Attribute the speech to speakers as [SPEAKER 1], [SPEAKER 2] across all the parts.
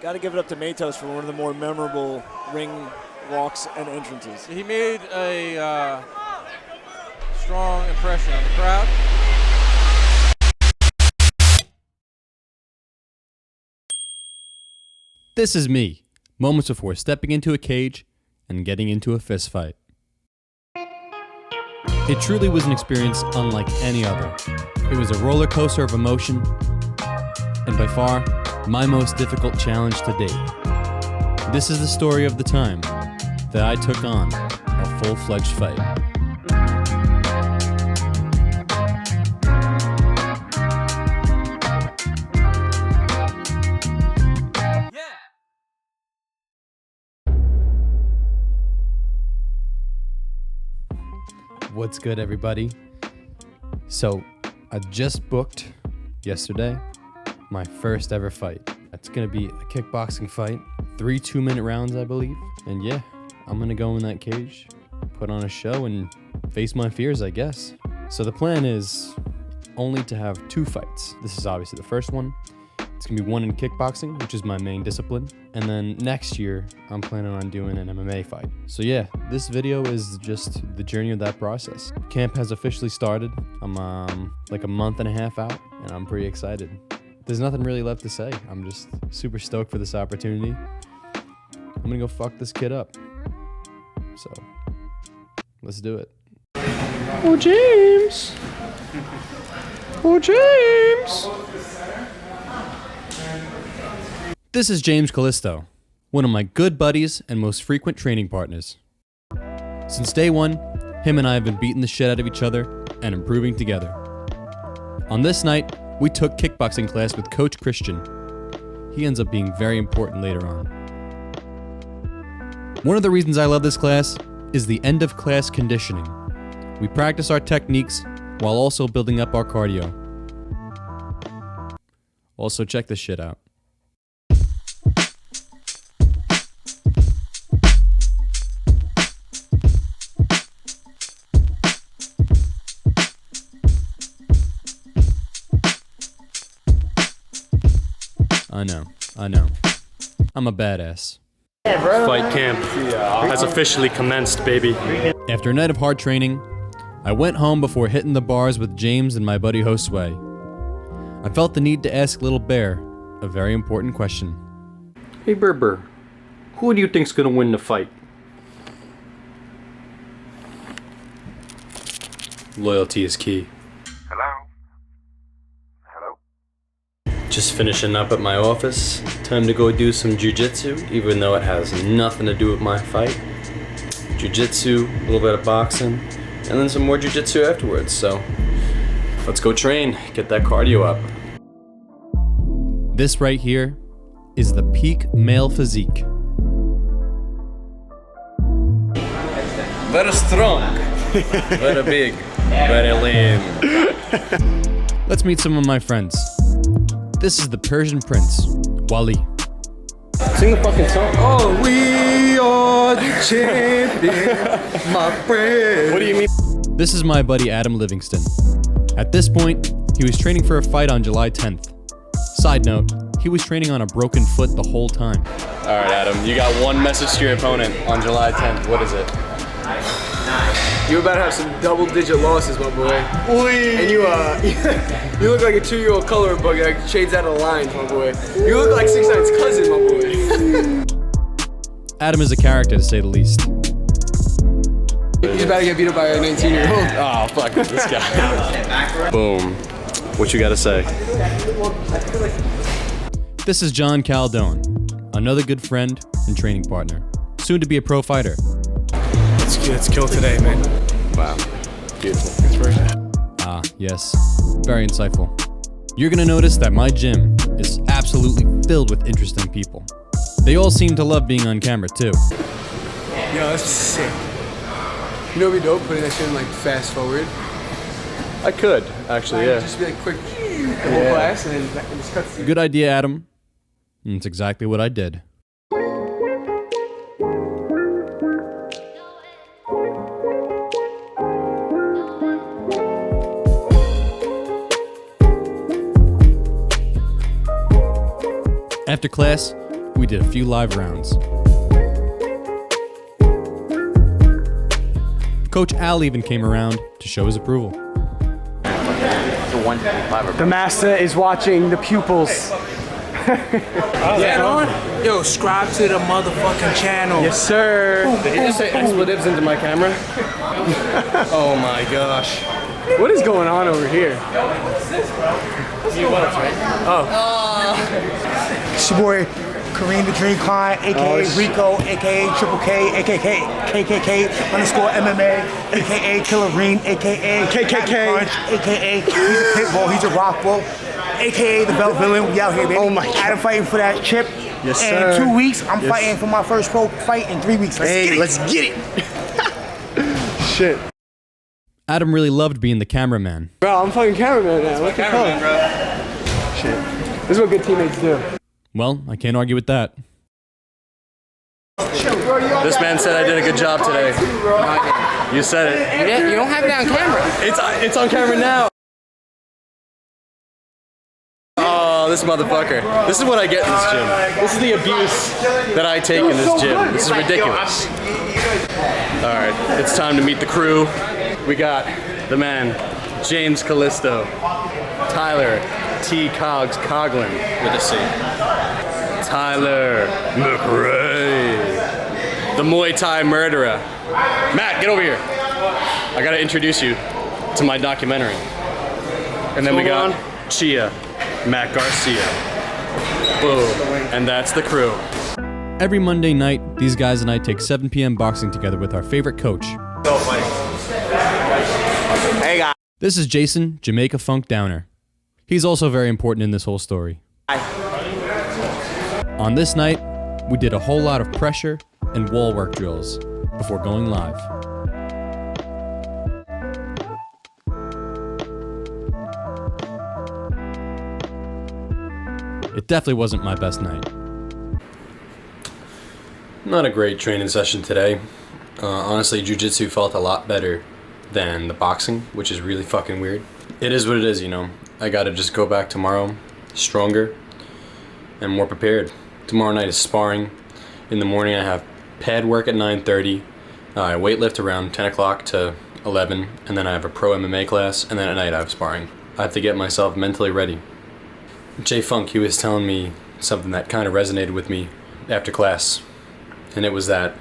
[SPEAKER 1] Got to give it up to Matos for one of the more memorable ring walks and entrances.
[SPEAKER 2] He made a strong impression on the crowd.
[SPEAKER 3] This is me, moments before stepping into a cage and getting into a fist fight. It truly was an experience unlike any other. It was a roller coaster of emotion, and by far, my most difficult challenge to date. This is the story of the time that I took on a full-fledged fight. What's good, everybody? So, I just booked yesterday my first ever fight. It's gonna be a kickboxing fight, 3 2-minute rounds, I believe. And yeah, I'm gonna go in that cage, put on a show, and face my fears, I guess. So the plan is only to have 2 fights. This is obviously the first one. It's gonna be one in kickboxing, which is my main discipline. And then next year, I'm planning on doing an MMA fight. So yeah, this video is just the journey of that process. Camp has officially started. I'm like a month and a half out, and I'm pretty excited. There's nothing really left to say. I'm just super stoked for this opportunity. I'm gonna go fuck this kid up. So, let's do it. Oh, James! Oh, James! This is James Callisto, one of my good buddies and most frequent training partners. Since day one, him and I have been beating the shit out of each other and improving together. On this night, we took kickboxing class with Coach Christian. He ends up being very important later on. One of the reasons I love this class is the end of class conditioning. We practice our techniques while also building up our cardio. Also, check this shit out. I know. I'm a badass.
[SPEAKER 4] Fight camp has officially commenced, baby.
[SPEAKER 3] After a night of hard training, I went home before hitting the bars with James and my buddy Josue. I felt the need to ask Little Bear a very important question.
[SPEAKER 4] Hey, Berber, who do you think's gonna win the fight? Loyalty is key. Just finishing up at my office. Time to go do some jujitsu, even though it has nothing to do with my fight. Jujitsu, a little bit of boxing, and then some more jujitsu afterwards. So let's go train, get that cardio up.
[SPEAKER 3] This right here is the peak male physique.
[SPEAKER 4] Very strong, very big, very lean.
[SPEAKER 3] Let's meet some of my friends. This is the Persian Prince, Wali.
[SPEAKER 4] Sing the fucking song. Oh, we are the champions, my friend. What do you mean?
[SPEAKER 3] This is my buddy Adam Livingston. At this point, he was training for a fight on July 10th. Side note, he was training on a broken foot the whole time.
[SPEAKER 4] All right, Adam, you got one message to your opponent on July 10th. What is it?
[SPEAKER 5] You're about to have some double-digit losses, my boy. And you you look like a 2-year-old coloring book that shades out of the lines, my boy. You look like 6ix9ine's cousin, my boy.
[SPEAKER 3] Adam is a character, to say the least.
[SPEAKER 5] He's about to get beat up by a 19-year-old.
[SPEAKER 4] Oh, fuck this guy. Boom. What you gotta say?
[SPEAKER 3] This is John Caldone, another good friend and training partner, soon to be a pro fighter.
[SPEAKER 5] Let's kill today, man.
[SPEAKER 4] Wow. Beautiful. Inspiration.
[SPEAKER 3] Ah, yes. Very insightful. You're gonna notice that my gym is absolutely filled with interesting people. They all seem to love being on camera, too.
[SPEAKER 5] Yo, that's sick. You know what'd be dope? Putting that shit in, like, fast forward.
[SPEAKER 4] I could, actually, yeah.
[SPEAKER 5] Just be like quick, the whole class, and then just cut through.
[SPEAKER 3] Good idea, Adam. And it's exactly what I did. After class, we did a few live rounds. Coach Al even came around to show his approval.
[SPEAKER 5] The master is watching the pupils.
[SPEAKER 6] Yeah, on? Yo, subscribe to the motherfucking channel.
[SPEAKER 5] Yes, sir.
[SPEAKER 4] Did he just say expletives into my camera? Oh my gosh.
[SPEAKER 5] What is going on over here?
[SPEAKER 7] It's your boy, Kareem the Dream Client, aka Rico, aka Triple K, aka KKK _ MMA, aka Killerine, aka
[SPEAKER 5] KKK.
[SPEAKER 7] Punch, aka he's a pit bull, he's a rock bull, aka the belt villain. We out here, baby.
[SPEAKER 5] Oh my God.
[SPEAKER 7] I'm fighting for that chip.
[SPEAKER 5] Yes,
[SPEAKER 7] and
[SPEAKER 5] sir.
[SPEAKER 7] 2 weeks, I'm fighting for my first pro fight in 3 weeks. Let's get it.
[SPEAKER 5] Shit.
[SPEAKER 3] Adam really loved being the cameraman.
[SPEAKER 5] Bro, I'm fucking cameraman now. What the hell? Shit. This is what good teammates do.
[SPEAKER 3] Well, I can't argue with that.
[SPEAKER 4] This man said I did a good job today. You said it.
[SPEAKER 6] You don't have it on camera.
[SPEAKER 4] It's on camera now. Oh, this motherfucker. This is what I get in this gym. This is the abuse that I take in this gym. This is ridiculous. All right, it's time to meet the crew. We got the man, James Callisto, Tyler T. Cogs Coughlin with a C, Tyler McRae, the Muay Thai murderer. Matt, get over here. I gotta introduce you to my documentary. And then we got Chia, Matt Garcia. Boom. And that's the crew.
[SPEAKER 3] Every Monday night, these guys and I take 7 p.m. boxing together with our favorite coach.
[SPEAKER 7] Hey, guys.
[SPEAKER 3] This is Jason, Jamaica Funk Downer. He's also very important in this whole story. On this night, we did a whole lot of pressure and wall work drills before going live. It definitely wasn't my best night.
[SPEAKER 4] Not a great training session today. Honestly, jiu-jitsu felt a lot better than the boxing, which is really fucking weird. It is what it is, you know. I gotta just go back tomorrow stronger and more prepared. Tomorrow night is sparring. In the morning I have pad work at 9:30. I weightlift around 10 o'clock to 11, and then I have a pro MMA class, and then at night I have sparring. I have to get myself mentally ready. Jay Funk, he was telling me something that kind of resonated with me after class, and it was that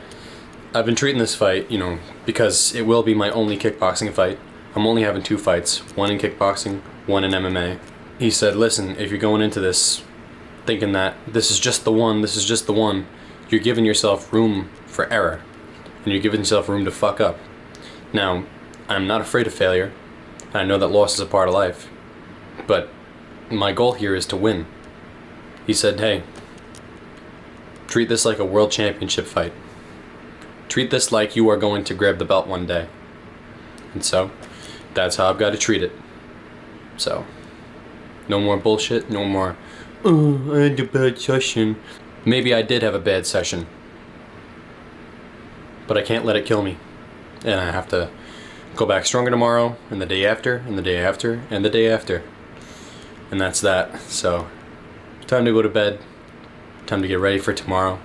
[SPEAKER 4] I've been treating this fight, you know, because it will be my only kickboxing fight. I'm only having 2 fights, one in kickboxing, one in MMA. He said, listen, if you're going into this thinking that this is just the one, you're giving yourself room for error, and you're giving yourself room to fuck up. Now, I'm not afraid of failure. I know that loss is a part of life, but my goal here is to win. He said, hey, treat this like a world championship fight. Treat this like you are going to grab the belt one day. And so, that's how I've got to treat it. So, no more bullshit, no more, oh, I had a bad session. Maybe I did have a bad session, but I can't let it kill me. And I have to go back stronger tomorrow, and the day after, and the day after, and the day after. And that's that. So, time to go to bed. Time to get ready for tomorrow.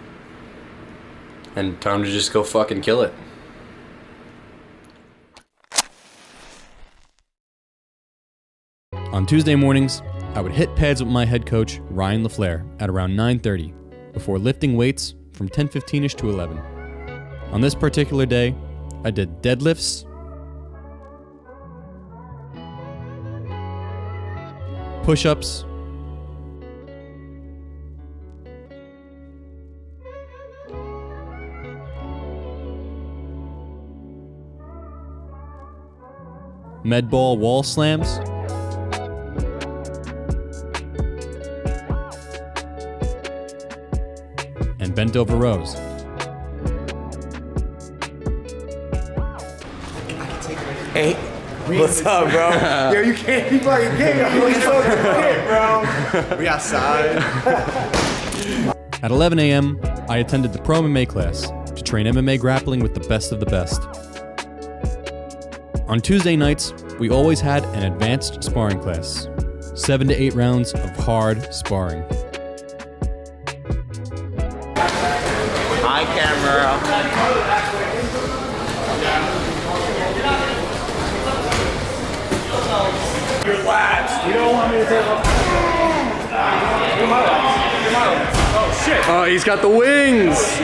[SPEAKER 4] And time to just go fucking kill it.
[SPEAKER 3] On Tuesday mornings, I would hit pads with my head coach, Ryan LaFleur, at around 9:30, before lifting weights from 10:15ish to 11. On this particular day, I did deadlifts, push-ups, med ball wall slams, and bent over rows.
[SPEAKER 7] Hey, what's up, bro? Yo, you can't be fucking gay. Bro. We outside.
[SPEAKER 3] At 11 a.m., I attended the Pro MMA class to train MMA grappling with the best of the best. On Tuesday nights, we always had an advanced sparring class, 7 to 8 rounds of hard sparring.
[SPEAKER 6] my camera.
[SPEAKER 1] Your lats. You don't want me to take off. You're my lats. You're my lats. Oh shit.
[SPEAKER 4] Oh, he's got the wings.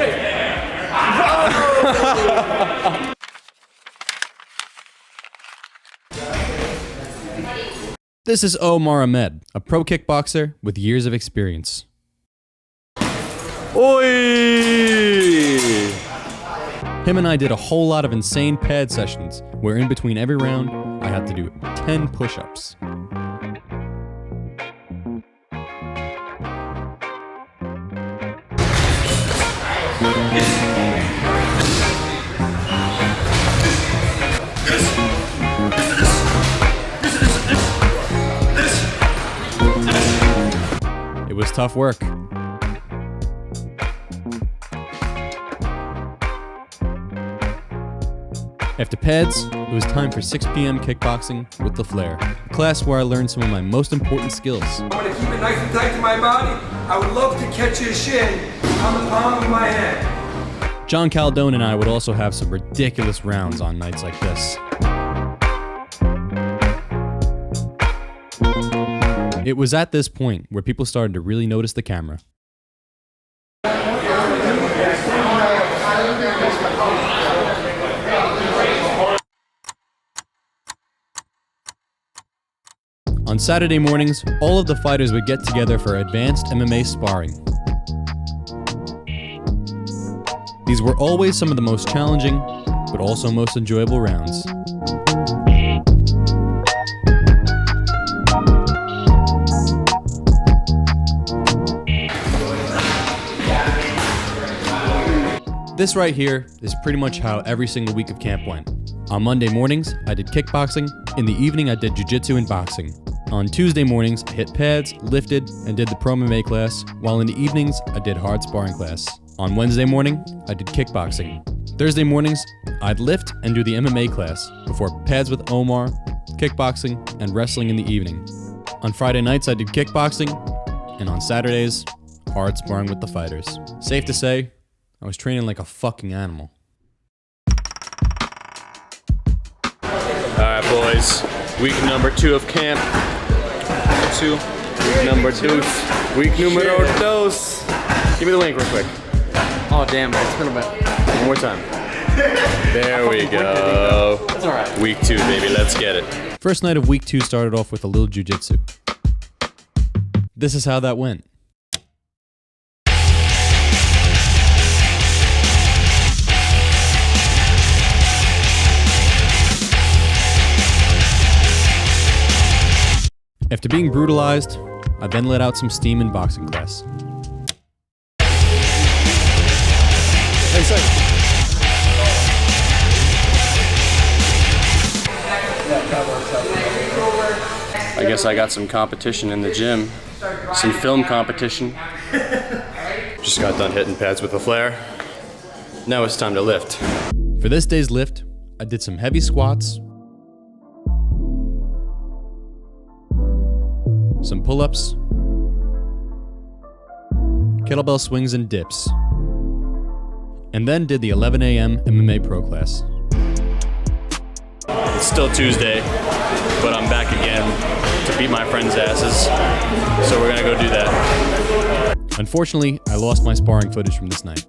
[SPEAKER 3] This is Omar Ahmed, a pro kickboxer with years of experience.
[SPEAKER 4] Oi!
[SPEAKER 3] Him and I did a whole lot of insane pad sessions where in between every round, I had to do 10 push-ups. It was tough work. After pads, it was time for 6 p.m. kickboxing with the Flair, a class where I learned some of my most important skills.
[SPEAKER 8] I'm gonna keep it nice and tight to my body. I would love to catch your shin on the palm of my hand.
[SPEAKER 3] John Caldone and I would also have some ridiculous rounds on nights like this. It was at this point where people started to really notice the camera. On Saturday mornings, all of the fighters would get together for advanced MMA sparring. These were always some of the most challenging, but also most enjoyable rounds. This right here is pretty much how every single week of camp went. On Monday mornings, I did kickboxing. In the evening, I did jiu-jitsu and boxing. On Tuesday mornings, I hit pads, lifted, and did the pro MMA class, while in the evenings, I did hard sparring class. On Wednesday morning, I did kickboxing. Thursday mornings, I'd lift and do the MMA class, before pads with Omar, kickboxing, and wrestling in the evening. On Friday nights, I did kickboxing, and on Saturdays, hard sparring with the fighters. Safe to say, I was training like a fucking animal.
[SPEAKER 4] Alright, boys. Week number 2 of camp. Week number 2. Week numero dos. Give me the link real quick.
[SPEAKER 5] Oh damn, it's been a bit.
[SPEAKER 4] One more time. There we go.
[SPEAKER 5] That's alright.
[SPEAKER 4] Week 2, baby. Let's get it.
[SPEAKER 3] First night of week 2 started off with a little jiu-jitsu. This is how that went. After being brutalized, I then let out some steam in boxing class.
[SPEAKER 4] I guess I got some competition in the gym. Some film competition. Just got done hitting pads with the Flair. Now it's time to lift.
[SPEAKER 3] For this day's lift, I did some heavy squats, some pull-ups, kettlebell swings and dips, and then did the 11 a.m. MMA Pro class.
[SPEAKER 4] It's still Tuesday, but I'm back again to beat my friends' asses. So we're gonna go do that.
[SPEAKER 3] Unfortunately, I lost my sparring footage from this night.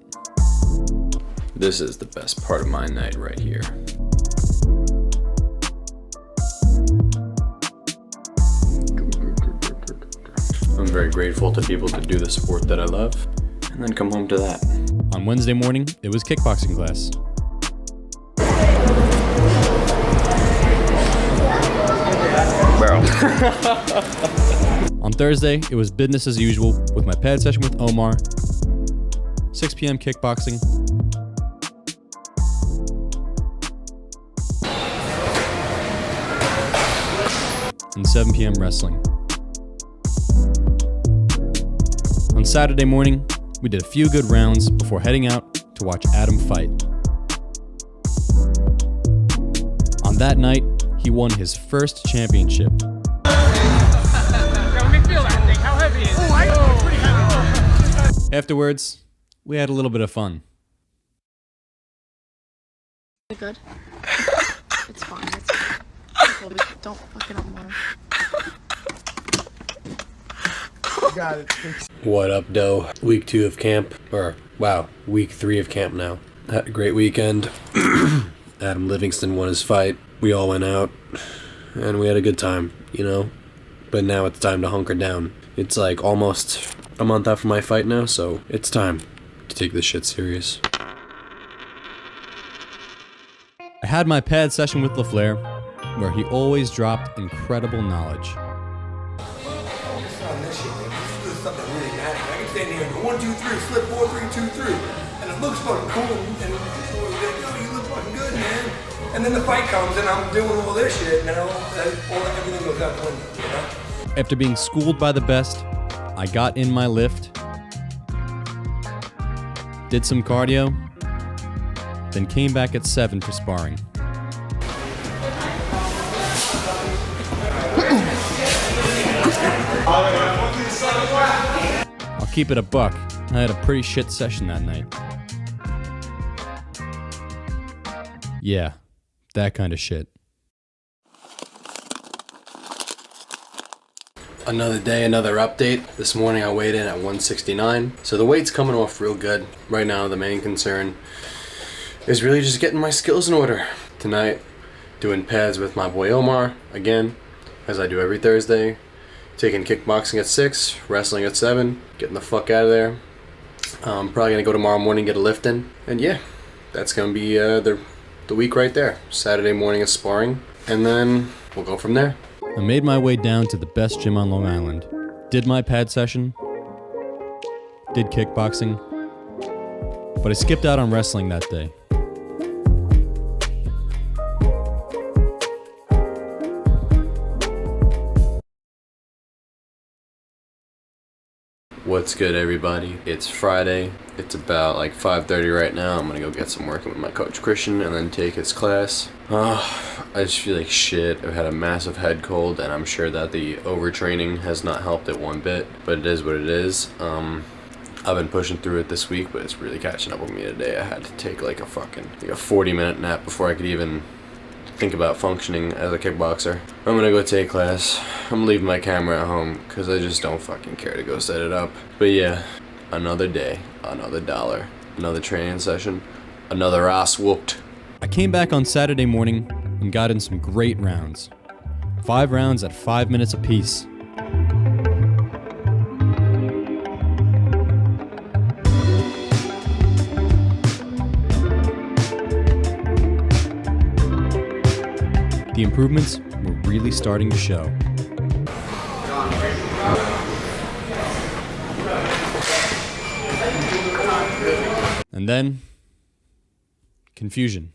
[SPEAKER 4] This is the best part of my night right here. I'm very grateful to be able to do the sport that I love, and then come home to that.
[SPEAKER 3] On Wednesday morning, it was kickboxing class. On Thursday, it was business as usual with my pad session with Omar, 6 p.m. kickboxing, and 7 p.m. wrestling. On Saturday morning, we did a few good rounds before heading out to watch Adam fight. On that night, he won his first championship.
[SPEAKER 6] Let me feel that thing. How heavy is it? Oh, pretty heavy.
[SPEAKER 3] Afterwards, we had a little bit of fun.
[SPEAKER 9] Good. It's fine. It's fine. Don't fuck it up more.
[SPEAKER 5] Got it.
[SPEAKER 4] What up, doe? Week 2 of camp. Or, wow, week 3 of camp now. Had a great weekend. Adam Livingston won his fight. We all went out. And we had a good time, you know? But now it's time to hunker down. It's like almost a month after my fight now, so it's time to take this shit serious.
[SPEAKER 3] I had my pad session with LaFleur, where he always dropped incredible knowledge.
[SPEAKER 8] Stuff that really matters. I can stand here and go 1, 2, 3, slip 4, 3, 2, 3, and it looks fucking cool. And you look fucking good, man. And then the fight comes, and I'm doing all this shit. Now everything goes out the window. You know?
[SPEAKER 3] After being schooled by the best, I got in my lift, did some cardio, then came back at 7 for sparring. I'll keep it a buck. I had a pretty shit session that night. Yeah, that kind of shit.
[SPEAKER 4] Another day, another update. This morning I weighed in at 169. So the weight's coming off real good. Right now the main concern is really just getting my skills in order. Tonight, doing pads with my boy Omar, again, as I do every Thursday. Taking kickboxing at 6, wrestling at 7, getting the fuck out of there. I'm probably gonna go tomorrow morning, get a lift in. And yeah, that's gonna be the week right there. Saturday morning is sparring, and then we'll go from there.
[SPEAKER 3] I made my way down to the best gym on Long Island, did my pad session, did kickboxing, but I skipped out on wrestling that day.
[SPEAKER 4] What's good, everybody? It's Friday. It's about like 5:30 right now. I'm gonna go get some work with my coach Christian and then take his class. I just feel like shit. I've had a massive head cold, and I'm sure that the overtraining has not helped it one bit, but it is what it is. I've been pushing through it this week, but it's really catching up with me today. I had to take like a 40-minute nap before I could even think about functioning as a kickboxer. I'm gonna go take class. I'm leaving my camera at home because I just don't fucking care to go set it up. But yeah, another day, another dollar, another training session, another ass whooped.
[SPEAKER 3] I came back on Saturday morning and got in some great rounds. 5 rounds at 5 minutes apiece. The improvements were really starting to show. And then, confusion.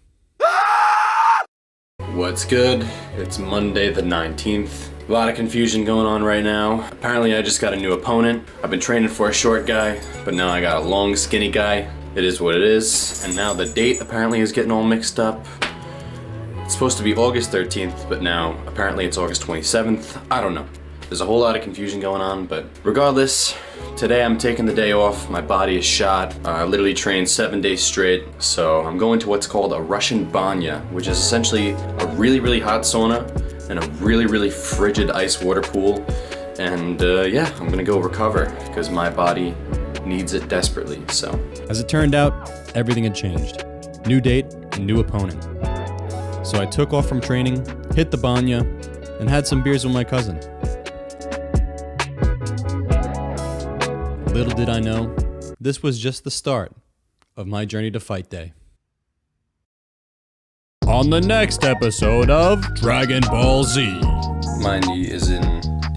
[SPEAKER 4] What's good? It's Monday the 19th. A lot of confusion going on right now. Apparently I just got a new opponent. I've been training for a short guy, but now I got a long, skinny guy. It is what it is. And now the date apparently is getting all mixed up. It's supposed to be August 13th, but now apparently it's August 27th. I don't know. There's a whole lot of confusion going on, but regardless, today I'm taking the day off. My body is shot. I literally trained 7 days straight, so I'm going to what's called a Russian banya, which is essentially a really, really hot sauna and a really, really frigid ice water pool. And yeah, I'm gonna go recover because my body needs it desperately, so.
[SPEAKER 3] As it turned out, everything had changed. New date and new opponent. So I took off from training, hit the banya, and had some beers with my cousin. Little did I know, this was just the start of my journey to fight day. On the next episode of Dragon Ball Z.
[SPEAKER 4] My knee is in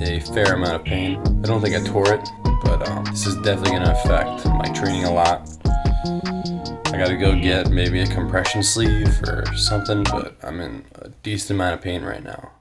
[SPEAKER 4] a fair amount of pain. I don't think I tore it, but this is definitely gonna affect my training a lot. I gotta go get maybe a compression sleeve or something, but I'm in a decent amount of pain right now.